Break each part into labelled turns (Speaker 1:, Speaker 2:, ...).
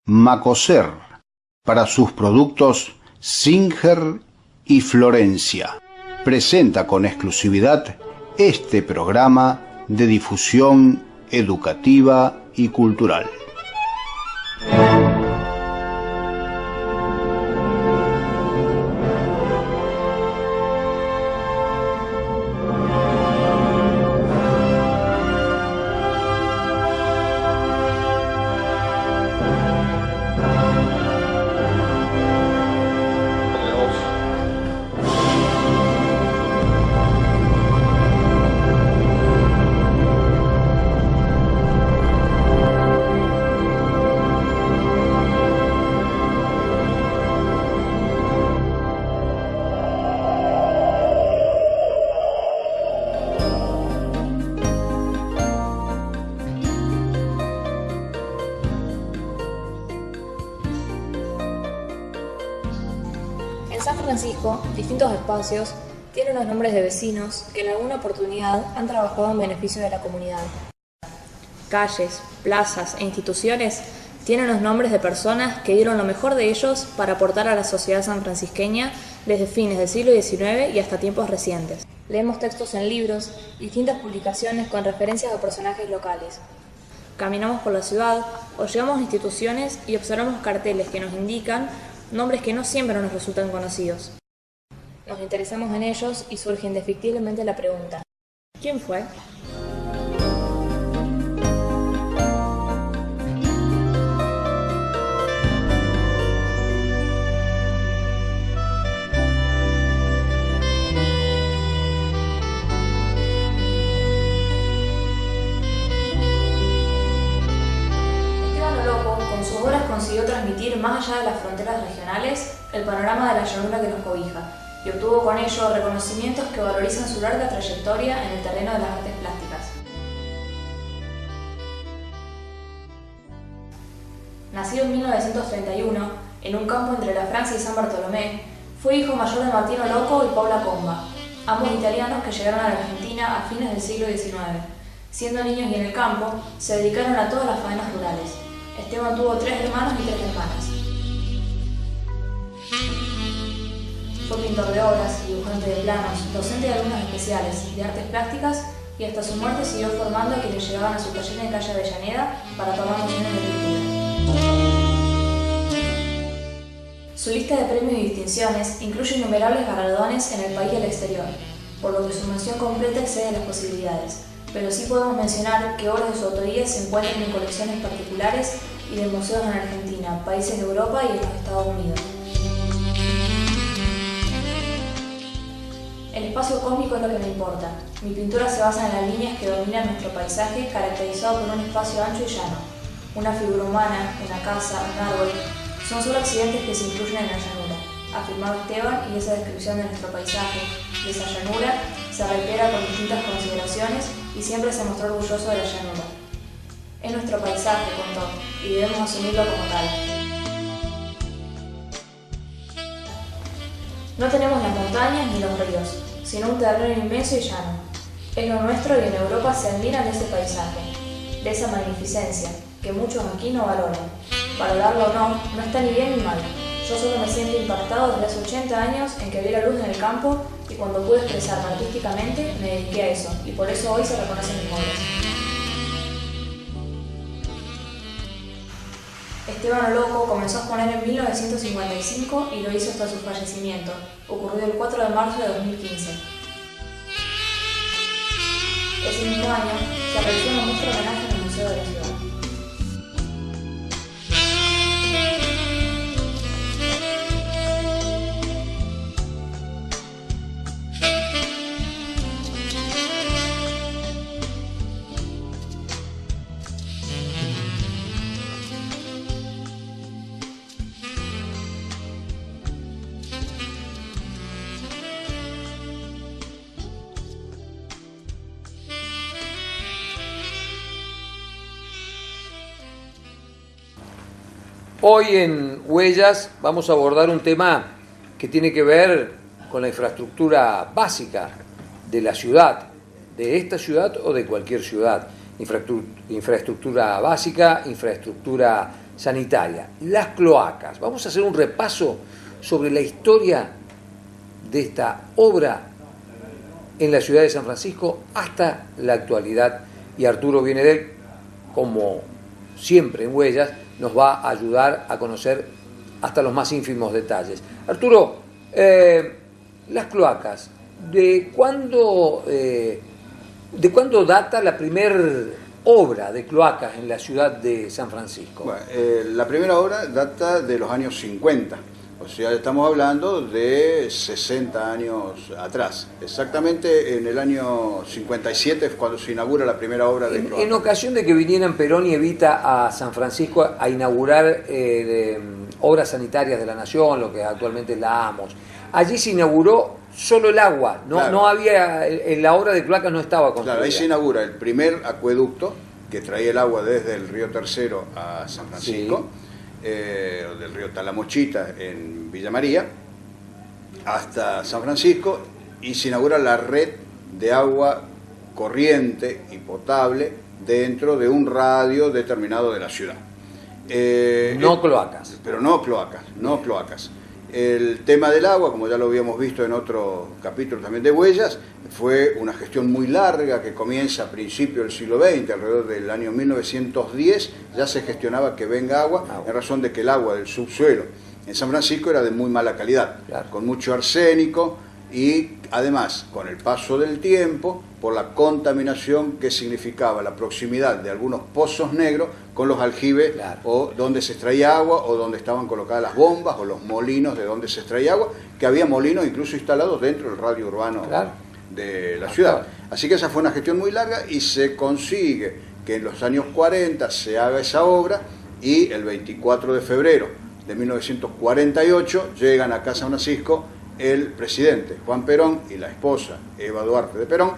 Speaker 1: Macoser para sus productos Singer y Florencia. Presenta con exclusividad este programa de difusión educativa y cultural.
Speaker 2: En San Francisco, distintos espacios tienen los nombres de vecinos que en alguna oportunidad han trabajado en beneficio de la comunidad. Calles, plazas e instituciones tienen los nombres de personas que dieron lo mejor de ellos para aportar a la sociedad sanfrancisqueña desde fines del siglo XIX y hasta tiempos recientes. Leemos textos en libros, distintas publicaciones con referencias a personajes locales. Caminamos por la ciudad o llegamos a instituciones y observamos carteles que nos indican nombres que no siempre nos resultan conocidos. Nos interesamos en ellos y surge indefectiblemente la pregunta: ¿quién fue? Consiguió transmitir más allá de las fronteras regionales el panorama de la llanura que nos cobija y obtuvo con ello reconocimientos que valorizan su larga trayectoria en el terreno de las artes plásticas. Nacido en 1931, en un campo entre la Francia y San Bartolomé, fue hijo mayor de Martino Loco y Paula Comba, ambos italianos que llegaron a la Argentina a fines del siglo XIX. Siendo niños y en el campo, se dedicaron a todas las faenas rurales. Esteban tuvo 3 hermanos y 3 hermanas. Fue pintor de obras, dibujante de planos, docente de alumnos especiales, de artes plásticas y hasta su muerte siguió formando a quienes llegaban a su taller en calle Avellaneda para tomar nociones de pintura. Su lista de premios y distinciones incluye innumerables galardones en el país y el exterior, por lo que su mención completa excede las posibilidades. Pero sí podemos mencionar que obras de su autoría se encuentran en colecciones particulares y de museos en Argentina, países de Europa y en los Estados Unidos. El espacio cósmico es lo que me importa. Mi pintura se basa en las líneas que dominan nuestro paisaje, caracterizado por un espacio ancho y llano. Una figura humana, una casa, un árbol, son solo accidentes que se incluyen en la llanura, afirmaba Esteban, y esa descripción de nuestro paisaje, de esa llanura, se reitera con distintas consideraciones y siempre se mostró orgulloso de la llanura. Es nuestro paisaje, contó, y debemos asumirlo como tal. No tenemos las montañas ni los ríos, sino un terreno inmenso y llano. Es lo nuestro y en Europa se admiran de ese paisaje, de esa magnificencia, que muchos aquí no valoran. Valorarlo o no, no está ni bien ni mal. Yo solo me siento impactado desde hace 80 años en que vi la luz en el campo y cuando pude expresarme artísticamente me dediqué a eso, y por eso hoy se reconocen mis obras. Esteban Loco comenzó a exponer en 1955 y lo hizo hasta su fallecimiento, ocurrido el 4 de marzo de 2015. Ese mismo año se realizó una muestra de homenaje en el Museo de la Ciudad.
Speaker 3: Hoy en Huellas vamos a abordar un tema que tiene que ver con la infraestructura básica de la ciudad, de esta ciudad o de cualquier ciudad, infraestructura básica, infraestructura sanitaria. Las cloacas. Vamos a hacer un repaso sobre la historia de esta obra en la ciudad de San Francisco hasta la actualidad. Y Arturo Bienedel, como siempre en Huellas, nos va a ayudar a conocer hasta los más ínfimos detalles. Arturo, las cloacas, ¿de cuándo data la primera obra de cloacas en la ciudad de San Francisco?
Speaker 1: Bueno, la primera obra data de los años 50, o sea, estamos hablando de 60 años atrás. Exactamente en el año 57 es cuando se inaugura la primera obra de cloacas.
Speaker 3: En ocasión de que vinieran Perón y Evita a San Francisco a inaugurar obras sanitarias de la nación, lo que actualmente es la AMOS, allí se inauguró solo el agua,
Speaker 1: claro.
Speaker 3: No había, en la obra de cloacas no estaba construida.
Speaker 1: Claro, ahí se inaugura el primer acueducto que traía el agua desde el río Tercero a San Francisco, sí. Del río Talamochita en Villa María hasta San Francisco, y se inaugura la red de agua corriente y potable dentro de un radio determinado de la ciudad.
Speaker 3: No cloacas.
Speaker 1: Pero no cloacas, no cloacas. El tema del agua, como ya lo habíamos visto en otro capítulo también de Huellas, fue una gestión muy larga que comienza a principios del siglo XX, alrededor del año 1910, ya se gestionaba que venga agua, en razón de que el agua del subsuelo en San Francisco era de muy mala calidad, claro, con mucho arsénico y además, con el paso del tiempo, por la contaminación que significaba la proximidad de algunos pozos negros con los aljibes, claro, o donde se extraía agua, o donde estaban colocadas las bombas, o los molinos de donde se extraía agua, que había molinos incluso instalados dentro del radio urbano, claro, de la ciudad. Así que esa fue una gestión muy larga y se consigue que en los años 40 se haga esa obra, y el 24 de febrero de 1948 llegan acá a San Francisco el presidente Juan Perón y la esposa Eva Duarte de Perón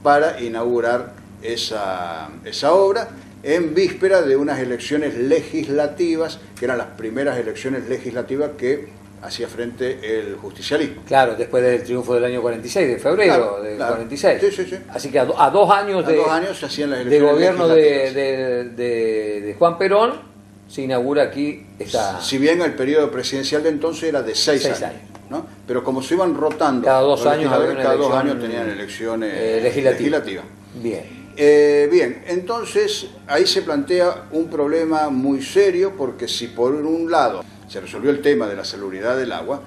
Speaker 1: para inaugurar esa obra en víspera de unas elecciones legislativas, que eran las primeras elecciones legislativas que hacía frente el justicialismo.
Speaker 3: Claro, después del triunfo del año 46, de febrero, claro, del, claro, 46.
Speaker 1: Sí, sí, sí.
Speaker 3: Así que a 2 años,
Speaker 1: se hacían las elecciones
Speaker 3: de gobierno de Juan Perón, se inaugura aquí esta...
Speaker 1: Si bien el periodo presidencial de entonces era de 6 años. ¿No? Pero como se iban rotando,
Speaker 3: cada 2 años,
Speaker 1: cada 2 años tenían elecciones legislativas.
Speaker 3: Bien.
Speaker 1: Bien, entonces ahí se plantea un problema muy serio, porque si por un lado se resolvió el tema de la salubridad del agua,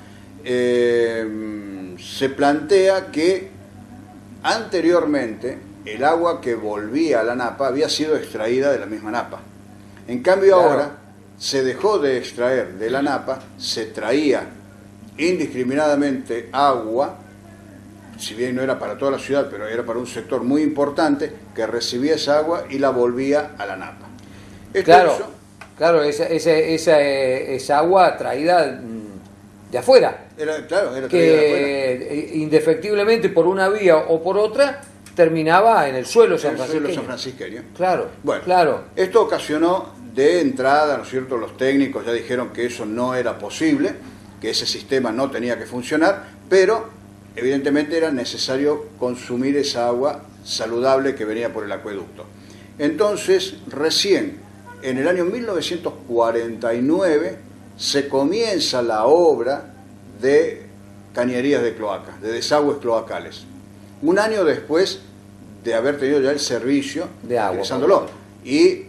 Speaker 1: se plantea que anteriormente el agua que volvía a la napa había sido extraída de la misma napa. En cambio, claro, ahora se dejó de extraer de la napa, se traía indiscriminadamente agua, si bien no era para toda la ciudad, pero era para un sector muy importante que recibía esa agua y la volvía a la napa.
Speaker 3: Claro, esa agua traída de afuera,
Speaker 1: era traída
Speaker 3: que
Speaker 1: de afuera,
Speaker 3: indefectiblemente por una vía o por otra terminaba en el suelo
Speaker 1: sanfrancisqueño.
Speaker 3: Claro,
Speaker 1: bueno,
Speaker 3: claro.
Speaker 1: Esto ocasionó de entrada, ¿no es cierto?, los técnicos ya dijeron que eso no era posible, que ese sistema no tenía que funcionar, pero evidentemente era necesario consumir esa agua saludable que venía por el acueducto. Entonces, recién en el año 1949 se comienza la obra de cañerías de cloacas, de desagües cloacales. Un año después de haber tenido ya el servicio
Speaker 3: de agua,
Speaker 1: y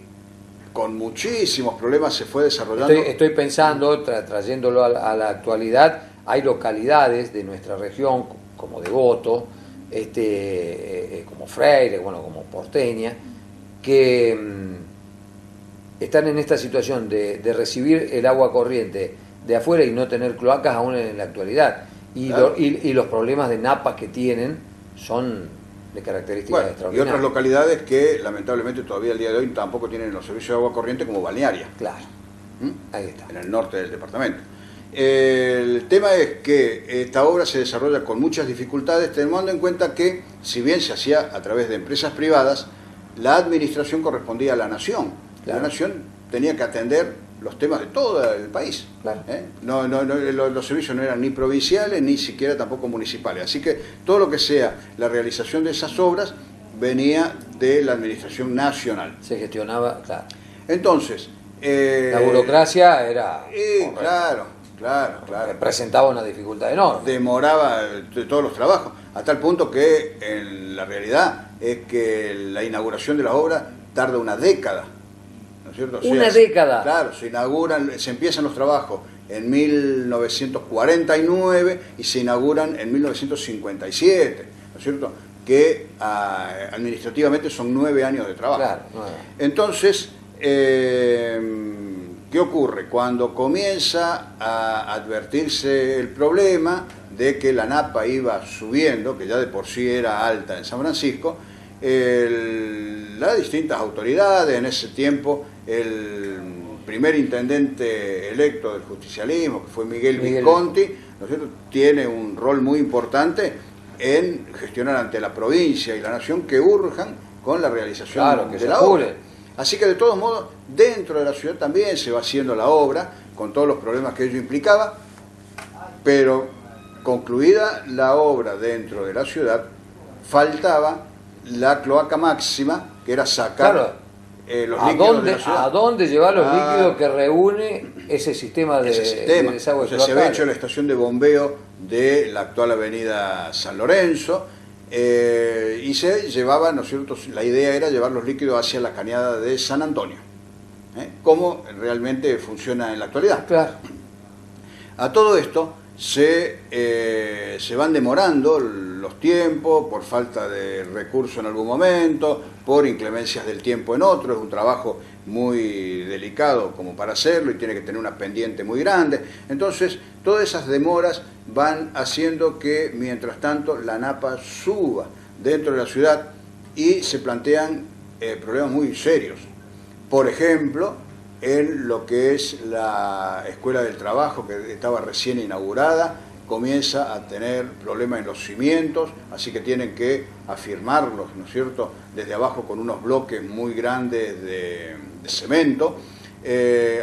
Speaker 1: con muchísimos problemas se fue desarrollando.
Speaker 3: Estoy pensando, trayéndolo a la actualidad, hay localidades de nuestra región, como Devoto, como Freire, bueno, como Porteña, que están en esta situación de recibir el agua corriente de afuera y no tener cloacas aún en la actualidad. Y, claro, y los problemas de napas que tienen son de características extraordinarias.
Speaker 1: Y otras localidades que lamentablemente todavía al día de hoy tampoco tienen los servicios de agua corriente, como Balnearia.
Speaker 3: Claro, ahí está.
Speaker 1: En el norte del departamento. El tema es que esta obra se desarrolla con muchas dificultades, teniendo en cuenta que, si bien se hacía a través de empresas privadas, la administración correspondía a la nación. Claro. La nación tenía que atender los temas de todo el país.
Speaker 3: Claro.
Speaker 1: Los servicios no eran ni provinciales ni siquiera tampoco municipales. Así que todo lo que sea la realización de esas obras venía de la administración nacional.
Speaker 3: Se gestionaba, claro.
Speaker 1: Entonces...
Speaker 3: la burocracia era...
Speaker 1: Claro.
Speaker 3: Representaba una dificultad enorme.
Speaker 1: Demoraba todos los trabajos, a tal punto que en la realidad es que la inauguración de las obras tarda una década, ¿no es cierto?
Speaker 3: ¿Una década?
Speaker 1: Claro, se empiezan los trabajos en 1949 y se inauguran en 1957, ¿no es cierto? Que administrativamente son 9 años de trabajo.
Speaker 3: Claro, 9.
Speaker 1: Entonces, ¿qué ocurre? Cuando comienza a advertirse el problema de que la napa iba subiendo, que ya de por sí era alta en San Francisco, las distintas autoridades, en ese tiempo el primer intendente electo del justicialismo, que fue Miguel Visconti, ¿no es cierto?, tiene un rol muy importante en gestionar ante la provincia y la nación que urjan con la realización de la obra. Así que de todos modos, dentro de la ciudad también se va haciendo la obra, con todos los problemas que ello implicaba, pero concluida la obra dentro de la ciudad, faltaba la cloaca máxima, que era sacar los líquidos de la ciudad.
Speaker 3: ¿A dónde llevar los líquidos que reúne ese sistema de desagüe?
Speaker 1: Entonces, se había hecho la estación de bombeo de la actual avenida San Lorenzo, y se llevaba, ¿no es cierto?, la idea era llevar los líquidos hacia la cañada de San Antonio, como realmente funciona en la actualidad.
Speaker 3: Claro.
Speaker 1: A todo esto se van demorando los tiempos por falta de recursos en algún momento, por inclemencias del tiempo en otro. Es un trabajo muy delicado como para hacerlo y tiene que tener una pendiente muy grande. Entonces, todas esas demoras van haciendo que, mientras tanto, la napa suba dentro de la ciudad y se plantean problemas muy serios. Por ejemplo, en lo que es la Escuela del Trabajo, que estaba recién inaugurada, comienza a tener problemas en los cimientos, así que tienen que afirmarlos, ¿no es cierto?, desde abajo con unos bloques muy grandes de cemento.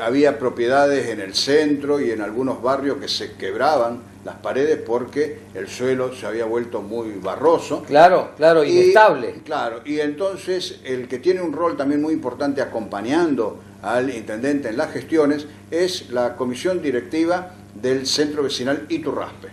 Speaker 1: Había propiedades en el centro y en algunos barrios que se quebraban las paredes porque el suelo se había vuelto muy barroso.
Speaker 3: Claro, inestable.
Speaker 1: Claro, y entonces el que tiene un rol también muy importante acompañando al intendente en las gestiones es la comisión directiva del Centro Vecinal Iturraspe.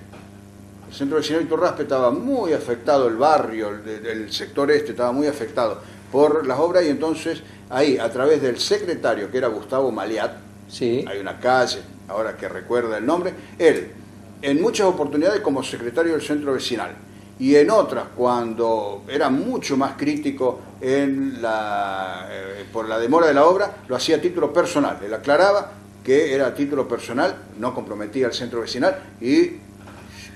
Speaker 1: El Centro Vecinal Iturraspe estaba muy afectado, el barrio, el sector estaba muy afectado por las obras, y entonces ahí, a través del secretario, que era Gustavo Maliat,
Speaker 3: sí,
Speaker 1: hay una calle, ahora que recuerda el nombre, él, en muchas oportunidades como secretario del centro vecinal, y en otras, cuando era mucho más crítico por la demora de la obra, lo hacía a título personal. Él aclaraba que era a título personal, no comprometía al centro vecinal, y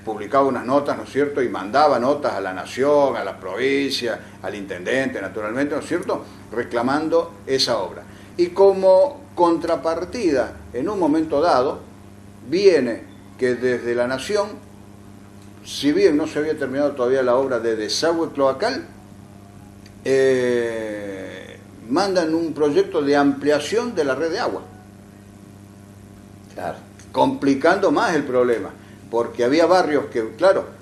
Speaker 1: publicaba unas notas, ¿no es cierto?, y mandaba notas a la nación, a la provincia, al intendente, naturalmente, ¿no es cierto?, reclamando esa obra. Y como contrapartida, en un momento dado, viene que desde la nación, si bien no se había terminado todavía la obra de desagüe cloacal, mandan un proyecto de ampliación de la red de agua.
Speaker 3: Claro.
Speaker 1: Complicando más el problema, porque había barrios que, claro,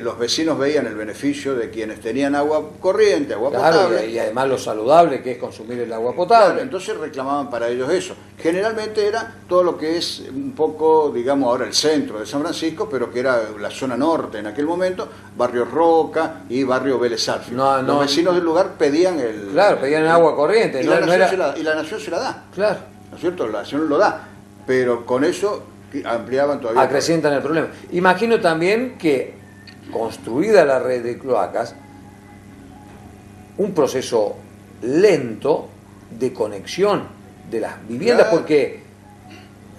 Speaker 1: los vecinos veían el beneficio de quienes tenían agua corriente, agua potable.
Speaker 3: Y además lo saludable que es consumir el agua potable.
Speaker 1: Claro, entonces reclamaban para ellos eso. Generalmente era todo lo que es un poco, digamos, ahora el centro de San Francisco, pero que era la zona norte en aquel momento, barrio Roca y barrio Vélez Sarsfield. Los vecinos del lugar pedían
Speaker 3: pedían agua corriente.
Speaker 1: Y la nación se la da.
Speaker 3: Claro.
Speaker 1: ¿No es cierto? La nación lo da. Pero con eso ampliaban todavía.
Speaker 3: Acrecientan el problema. Imagino también que, construida la red de cloacas, un proceso lento de conexión de las viviendas, claro, porque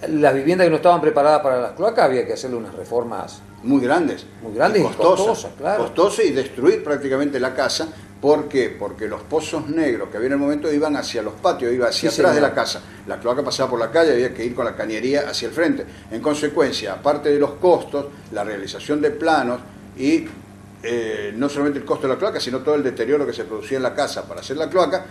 Speaker 3: las viviendas que no estaban preparadas para las cloacas había que hacerle unas reformas
Speaker 1: muy grandes y
Speaker 3: costosas, claro.
Speaker 1: Costosas, y destruir prácticamente la casa. ¿Por qué? Porque los pozos negros que había en el momento iban hacia los patios, iba hacia atrás de la casa. La cloaca pasaba por la calle, había que ir con la cañería hacia el frente. En consecuencia, aparte de los costos, la realización de planos y no solamente el costo de la cloaca, sino todo el deterioro que se producía en la casa para hacer la cloaca,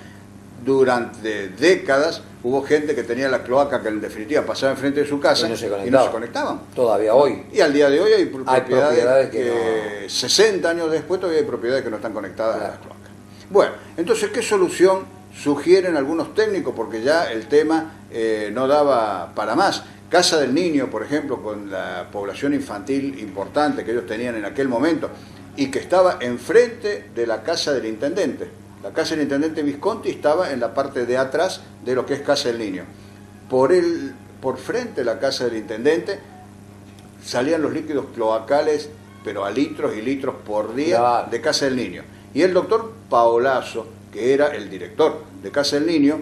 Speaker 1: durante décadas hubo gente que tenía la cloaca que en definitiva pasaba enfrente de su casa y no se conectaban.
Speaker 3: Todavía hoy.
Speaker 1: Y al día de hoy hay propiedades que 60 años después todavía hay propiedades que no están conectadas a las cloacas. Bueno, entonces, ¿qué solución sugieren algunos técnicos? Porque ya el tema no daba para más. Casa del Niño, por ejemplo, con la población infantil importante que ellos tenían en aquel momento y que estaba enfrente de la casa del intendente. La casa del intendente Visconti estaba en la parte de atrás de lo que es Casa del Niño. Por frente de la casa del intendente salían los líquidos cloacales, pero a litros y litros por día, claro, de Casa del Niño. Y el doctor Paolazo, que era el director de Casa del Niño,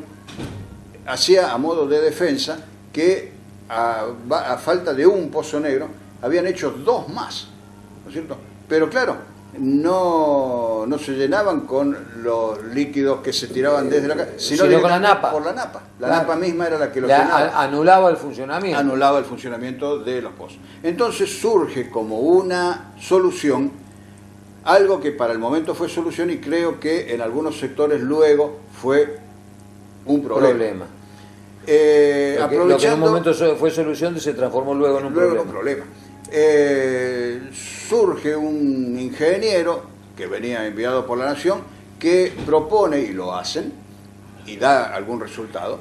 Speaker 1: hacía a modo de defensa que a falta de un pozo negro habían hecho 2 más, ¿no es cierto? Pero claro, no se llenaban con los líquidos que se tiraban desde la casa, sino
Speaker 3: con la napa.
Speaker 1: Por la napa. La
Speaker 3: claro,
Speaker 1: napa misma era la que lo llenaba.
Speaker 3: Anulaba el funcionamiento.
Speaker 1: Anulaba el funcionamiento de los pozos. Entonces surge como una solución, algo que para el momento fue solución y creo que en algunos sectores luego fue un problema.
Speaker 3: Lo que en un momento fue solución se transformó luego en un problema.
Speaker 1: Surge un ingeniero que venía enviado por la Nación que propone, y lo hacen, y da algún resultado,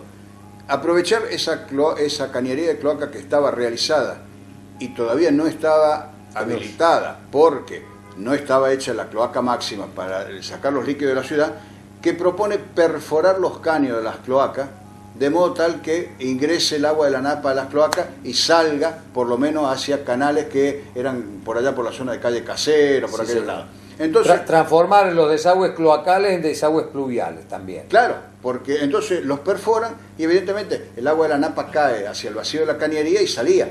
Speaker 1: aprovechar esa cañería de cloaca que estaba realizada y todavía no estaba habilitada porque no estaba hecha la cloaca máxima para sacar los líquidos de la ciudad, que propone perforar los caños de las cloacas de modo tal que ingrese el agua de la napa a las cloacas y salga por lo menos hacia canales que eran por allá por la zona de calle Casero, por aquel lado. Entonces,
Speaker 3: transformar los desagües cloacales en desagües pluviales también.
Speaker 1: Claro, porque entonces los perforan y evidentemente el agua de la napa cae hacia el vacío de la cañería y salía.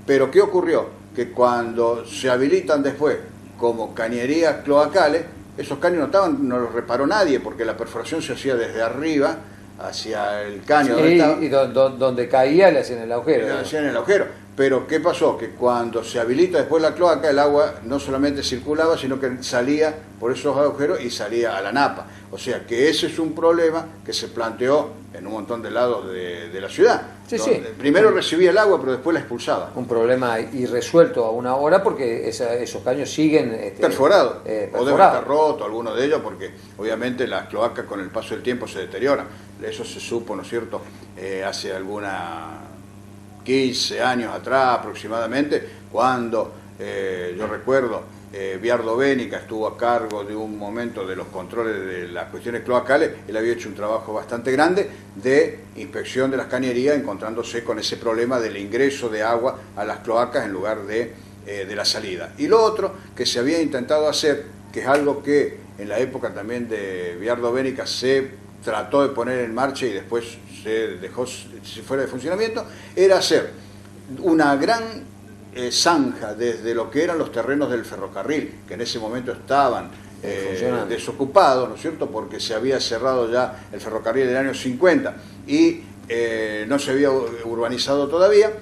Speaker 1: Pero ¿qué ocurrió? Que cuando se habilitan después como cañerías cloacales, esos caños no los reparó nadie porque la perforación se hacía desde arriba hacia el caño.
Speaker 3: Y donde caía le hacían el agujero.
Speaker 1: Le hacían el agujero. Pero ¿qué pasó? Que cuando se habilita después la cloaca, el agua no solamente circulaba, sino que salía por esos agujeros y salía a la napa. O sea que ese es un problema que se planteó en un montón de lados de la ciudad.
Speaker 3: Sí.
Speaker 1: Primero recibía el agua, pero después la expulsaba.
Speaker 3: Un problema irresuelto a una hora porque esos caños siguen
Speaker 1: perforados. O deben estar rotos, algunos de ellos, porque obviamente las cloacas con el paso del tiempo se deterioran. Eso se supo, ¿no es cierto?, hace 15 años atrás aproximadamente, cuando yo recuerdo Biardo Bénica estuvo a cargo de un momento de los controles de las cuestiones cloacales. Él había hecho un trabajo bastante grande de inspección de las cañerías, encontrándose con ese problema del ingreso de agua a las cloacas en lugar de la salida. Y lo otro que se había intentado hacer, que es algo que en la época también de Biardo Bénica se trató de poner en marcha y después se dejó fuera de funcionamiento, era hacer una gran zanja desde lo que eran los terrenos del ferrocarril, que en ese momento estaban desocupados, ¿no es cierto?, porque se había cerrado ya el ferrocarril en el año 50 y no se había urbanizado todavía.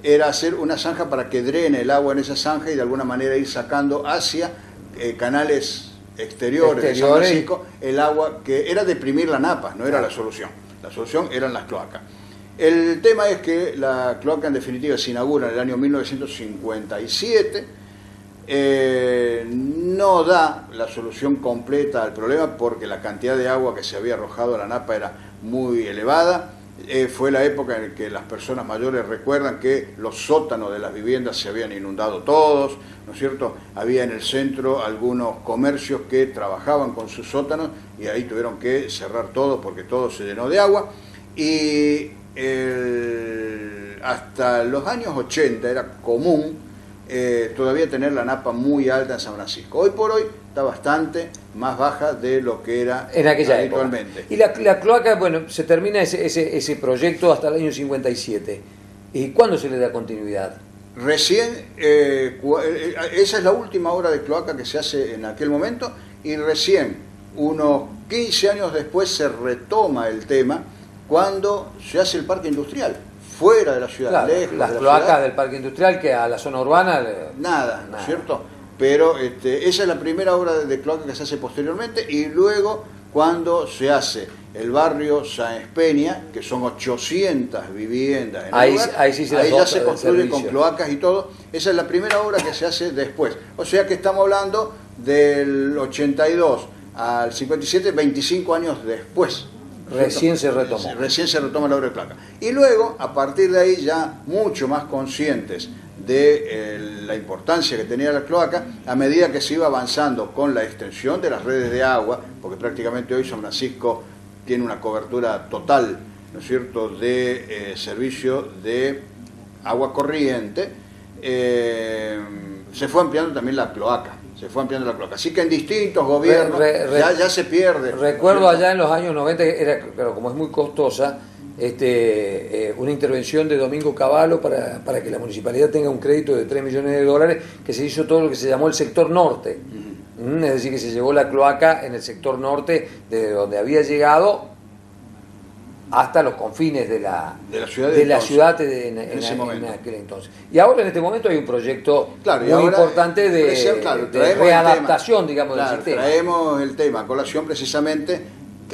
Speaker 1: Era hacer una zanja para que drene el agua en esa zanja y de alguna manera ir sacando hacia canales exteriores de San Francisco el agua, que era deprimir la napa, no era la solución. La solución eran las cloacas. El tema es que la cloaca en definitiva se inaugura en el año 1957, no da la solución completa al problema porque la cantidad de agua que se había arrojado a la napa era muy elevada. Fue la época en que las personas mayores recuerdan que los sótanos de las viviendas se habían inundado todos, ¿no es cierto? Había en el centro algunos comercios que trabajaban con sus sótanos y ahí tuvieron que cerrar todo porque todo se llenó de agua. Y hasta los años 80 era común todavía tener la napa muy alta en San Francisco. Hoy por hoy está bastante más baja de lo que era
Speaker 3: en aquella
Speaker 1: habitualmente.
Speaker 3: Época. Y la cloaca, bueno, se termina ese proyecto hasta el año 57. ¿Y cuándo se le da continuidad?
Speaker 1: Recién, esa es la última obra de cloaca que se hace en aquel momento y recién, unos 15 años después, se retoma el tema cuando se hace el parque industrial. Fuera de la ciudad,
Speaker 3: claro,
Speaker 1: lejos
Speaker 3: las
Speaker 1: de la
Speaker 3: cloacas
Speaker 1: ciudad,
Speaker 3: del parque industrial, que a la zona urbana
Speaker 1: nada, ¿no es cierto? Pero esa es la primera obra de cloaca que se hace posteriormente y luego cuando se hace el barrio Sáenz Peña, que son 800 viviendas en el lugar,
Speaker 3: ahí sí
Speaker 1: ahí ya se construye con cloacas y todo. Esa es la primera obra que se hace después. O sea que estamos hablando del 82 al 57, 25 años después.
Speaker 3: Recién se retomó.
Speaker 1: Recién se retoma la obra de Cloaca. Y luego, a partir de ahí, ya mucho más conscientes de la importancia que tenía la cloaca, a medida que se iba avanzando con la extensión de las redes de agua, porque prácticamente hoy San Francisco tiene una cobertura total, ¿no es cierto?, de servicio de agua corriente, se fue ampliando también la cloaca. Así que en distintos gobiernos ya se pierde.
Speaker 3: Recuerdo allá en los años 90, era, claro, como es muy costosa, una intervención de Domingo Cavallo para que la municipalidad tenga un crédito de $3 millones, que se hizo todo lo que se llamó el sector norte. Es decir, que se llevó la cloaca en el sector norte, desde donde había llegado hasta los confines de la ciudad en aquel entonces. Y ahora en este momento hay un proyecto muy importante de readaptación, digamos, del sistema.
Speaker 1: Traemos el tema a colación precisamente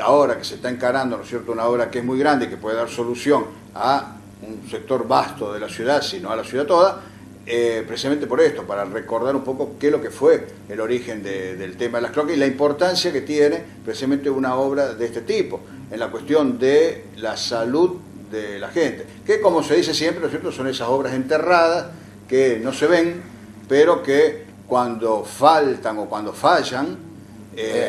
Speaker 1: ahora que se está encarando, ¿no es cierto?, una obra que es muy grande, que puede dar solución a un sector vasto de la ciudad, sino a la ciudad toda, precisamente por esto, para recordar un poco qué es lo que fue el origen del tema de las cloacas y la importancia que tiene precisamente una obra de este tipo en la cuestión de la salud de la gente, que como se dice siempre, ¿no es cierto?, son esas obras enterradas que no se ven, pero que cuando faltan o cuando fallan,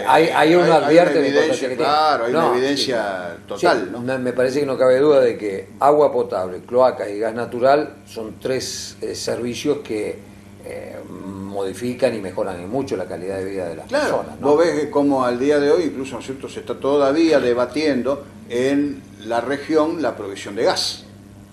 Speaker 3: hay una
Speaker 1: evidencia, claro, hay una evidencia total.
Speaker 3: Sí,
Speaker 1: ¿no?
Speaker 3: Me parece que no cabe duda de que agua potable, cloacas y gas natural son tres servicios que modifican y mejoran mucho la calidad de vida de las personas, ¿no?
Speaker 1: Vos ves como al día de hoy, incluso, ¿no es cierto?, se está todavía debatiendo en la región la provisión de gas.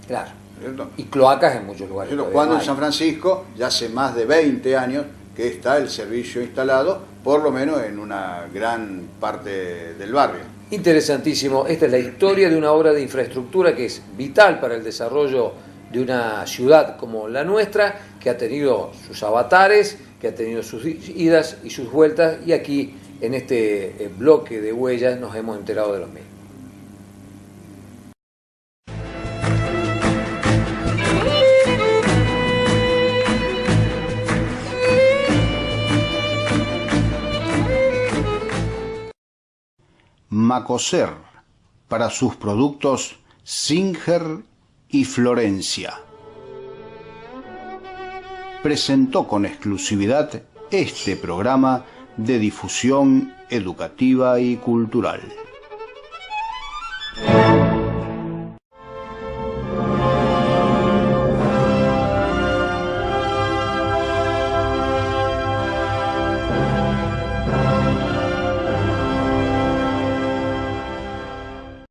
Speaker 3: Claro. ¿Cierto? Y cloacas en muchos lugares.
Speaker 1: Cuando en San Francisco, ya hace más de 20 años que está el servicio instalado, por lo menos en una gran parte del barrio.
Speaker 3: Interesantísimo. Esta es la historia de una obra de infraestructura que es vital para el desarrollo de una ciudad como la nuestra, que ha tenido sus avatares, que ha tenido sus idas y sus vueltas, y aquí en este bloque de huellas nos hemos enterado de los mismos.
Speaker 4: Macoser, para sus productos Singer y Florencia, presentó con exclusividad este programa de difusión educativa y cultural.